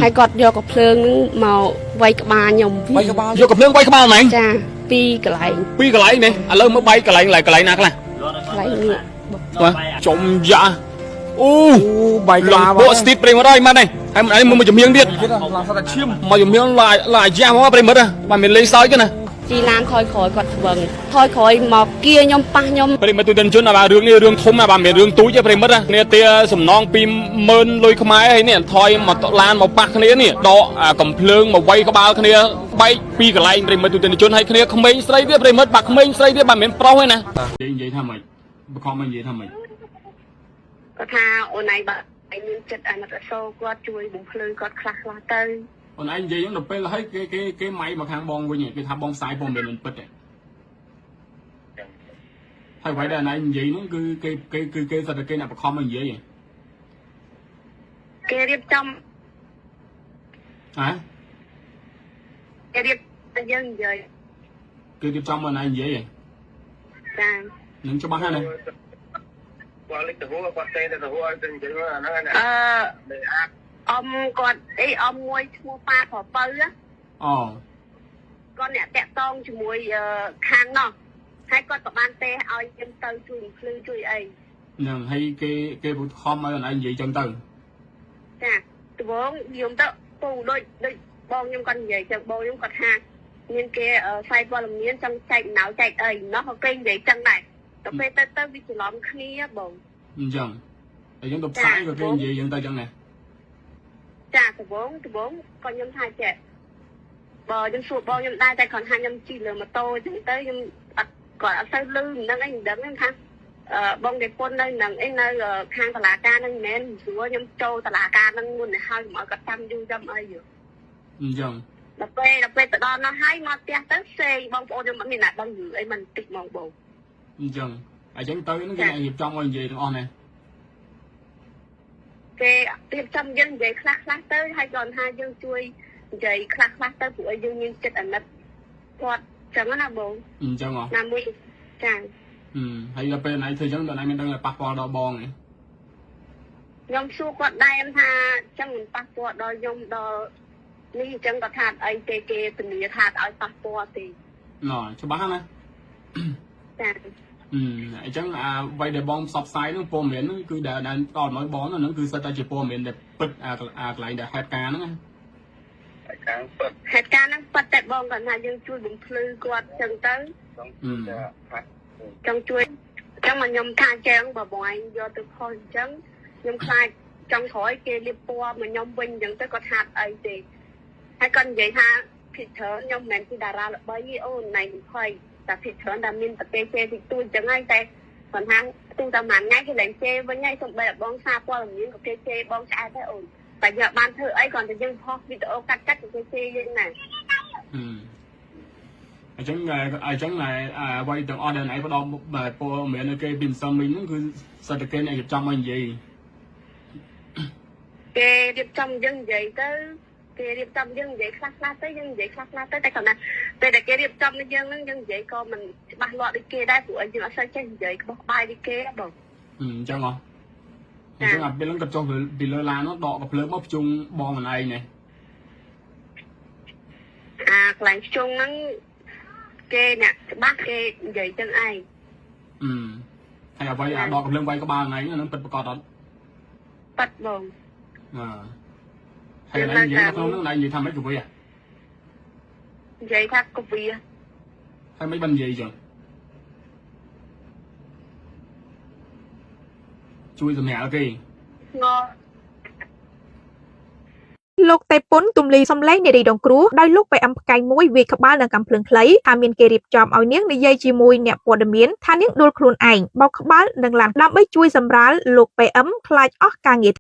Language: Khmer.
hay gọt vô cặp phượng màu vay cả ba nhom vô cặp lương quay các bạn này cha pi cái lại này à lâu mới bay cái lại nè cái này trộm dạ bài bộ Steve Primo đây mà này hay mà chụp miếng điên mà chụp miếng lại jam hóa Primo à mà mình lấy soi cái này chỉ làm thôi khỏi gọt vầng thôi khỏi mọc kia nhom pa nhom Primo tôi tin chốn là bà rương thôm mà bà mình rương túi cho Primo à nè tia sầm non pin mơn lôi không ai nè thôi mà lan một bạc cái này đó cầm lương mà quay các bao cái này bay pi cái lại Primo tôi tin chốn hay cái này không mấy xây tiếp Primo bạc không mấy xây tiếp bà mình pro hay nè vậyทำไมcomment vậyทำไมก็ท่าโอนไอแบบไอ้นี่จัดอันนั้นโซ่ก็ช่วยบุคลก็คลาสลาเตอร์còn anh gì nó bây là hết cái máy mà khang bong với nhỉ cái tháp bong sai bong mình bật đấy hay phải là anh gì nó cứ cái sao cái nào không anh gì vậy គេរៀបចំ hả គេរៀបយើងនិយាយ cái tiếp trong mà anh gì vậy ចា នឹងច្បាស់ហ្នឹង qua lịch từ hoa qua tây từ hoa từ cái nó này để áp អ៊ំគាត់អីអ៊ំមួយឈ្មោះប៉ាប្រពៅណា គាត់អ្នកតាក់តងជាមួយខាងនោះហើយគាត់ក៏បានទេឲ្យយើងទៅជួយភ្លឺជួយអី នឹងហើយគេពុតខំឲ្យanh gìចឹងទៅ ចាដំបងខ្ញុំទៅពូដូចបងខ្ញុំគាត់និយាយចឹងបងខ្ញុំគាត់ថាមានគេផ្សាយព័ត៌មានចង់ចែកណៅចែកអីនោះគេនិយាយចឹងដែរទៅពេលទៅវាច្រឡំគ្នាបង អញ្ចឹងតែយើងទៅផ្សាយក៏គេនិយាយយើងទៅចឹងដែរ ចាដំបងគាត់ខ្ញុំថាចេះបើខ្ញុំសួរបងខ្ញុំដែរតែគាត់ថាខ្ញុំជិះលើម៉ូតូចឹងទៅខ្ញុំគាត់អត់ទៅលឺមិនដឹងអីមិនដឹងថាបងគេពន្ធនៅនឹងអីនៅខាងតឡាការហ្នឹងមិនមែនព្រោះខ្ញុំចូលតឡាការហ្នឹងមុនទៅហើយមកគាត់ចាំយូរចាំអីអញ្ចឹង ដល់ពេលទៅដល់នោះហើយមកផ្ទះទៅសេបងប្អូនខ្ញុំអត់មានណាដឹងអីមិនតិចហ្មងបងអញ្ចឹងអញ្ចឹងទៅហ្នឹងគេរៀបចំឲ្យនិយាយទាំងអស់ណា គេរៀបចំយើងនិយាយខ្លះទៅហើយគាត់ថាយើងជួយនិយាយខ្លះទៅព្រោះយើងមានចិត្តអាណិតគាត់ចឹងណាបង អញ្ចឹងហ៎ ណាមួយចា ហើយដល់ពេលណៃធ្វើចឹងដល់ណៃមានដឹងតែប៉ះពាល់ដល់បងហ្នឹង ខ្ញុំសួរគាត់ដែរថាចឹងមិនប៉ះពាល់ដល់ខ្ញុំដល់នេះចឹងគាត់ថាអីគេពន្យាថាឲ្យប៉ះពាល់ទេ ណ៎ច្បាស់ណា ចា អញ្ចឹងអ្វីដែលបងផ្សព្វផ្សាយហ្នឹងព័ត៌មានហ្នឹងគឺដែលដល់មកបងហ្នឹងគឺសិតតែជាព័ត៌មានដែលពិតកន្លែងដែលហេតុការណ៍ហ្នឹង càng bật ហេតុការណ៍ហ្នឹងប៉ិតតែបងគាត់ថាយើងជួយបំភ្លឺគាត់ចឹងទៅ ចង់ជួយចឹងមកខ្ញុំថាចឹងបើបងឯងយកទៅខុសអញ្ចឹងខ្ញុំខ្លាចចង់ក្រោយគេលៀបពណ៌មកខ្ញុំវិញអញ្ចឹងទៅគាត់ថាអីទេហើយគាត់និយាយថាភិតច្រើនខ្ញុំមិនមែនជាតារាល្បីទេអូនណៃ20តែភិតច្រើនតែមានប្រទេសជេតិចតួចអញ្ចឹងហើយតែគាត់ថាទូតែមួយថ្ងៃគេឡើងជេវិញហើយសូម្បីតែបងសារព័ត៌មានក៏គេជេបងឆ្អែតដែរអូនតែយើងបានធ្វើអីគ្រាន់តែយើងផុសវីដេអូកាត់ក៏គេជេយើងដែរ អញ្ចឹងអ្វីទាំងអស់ដែលណៃផ្ដល់ព័ត៌មានឲ្យគេពីម្សិលមិញហ្នឹងគឺសិតតែគេអ្នករៀបចំឲ្យនិយាយ គេរៀបចំយើងនិយាយទៅគេរៀបចំយើងនិយាយខ្លះទៅយើងនិយាយខ្លះទៅតែគាត់ណាពេលដែលគេរៀបចំឲ្យយើងហ្នឹងយើងនិយាយក៏មិនច្បាស់លាស់ដូចគេដែរព្រោះយើងអត់សូវចេះនិយាយក្បោះក្បាយដូចគេបង អញ្ចឹងហ៎អញ្ចឹងពេលហ្នឹងក៏ចុះពីលើឡាននោះដកកំភ្លើងមកភ្ជុំបងម្នាក់ឯងនេះ កន្លែងជុងហ្នឹងគេអ្នកច្បាស់គេនិយាយចឹងឯង ហើយអ្វីដកកំភ្លើងវាយក្បាលថ្ងៃហ្នឹងពិតប្រកបអត់ ប៉ាត់បង ហើយណៃនិយាយក្នុងហ្នឹងណៃនិយាយថាម៉េចក៏វា និយាយថាកវី ហើយមិនបាននិយាយចឹងជួយសម្រាប់គេ ង លោកតេពុនទំលីសំឡេងនារីដងគ្រូដោយលោកPMផ្កាយមួយវាក្បាលនឹងកំភ្លើងខ្លីថាមានគេរៀបចំឲ្យនាងនិយាយជាមួយអ្នកព័ត៌មានថានាងដួលខ្លួនឯងបោកក្បាលនឹងឡានដើម្បីជួយសម្រាលលោកPMខ្លាចអស់ការងារ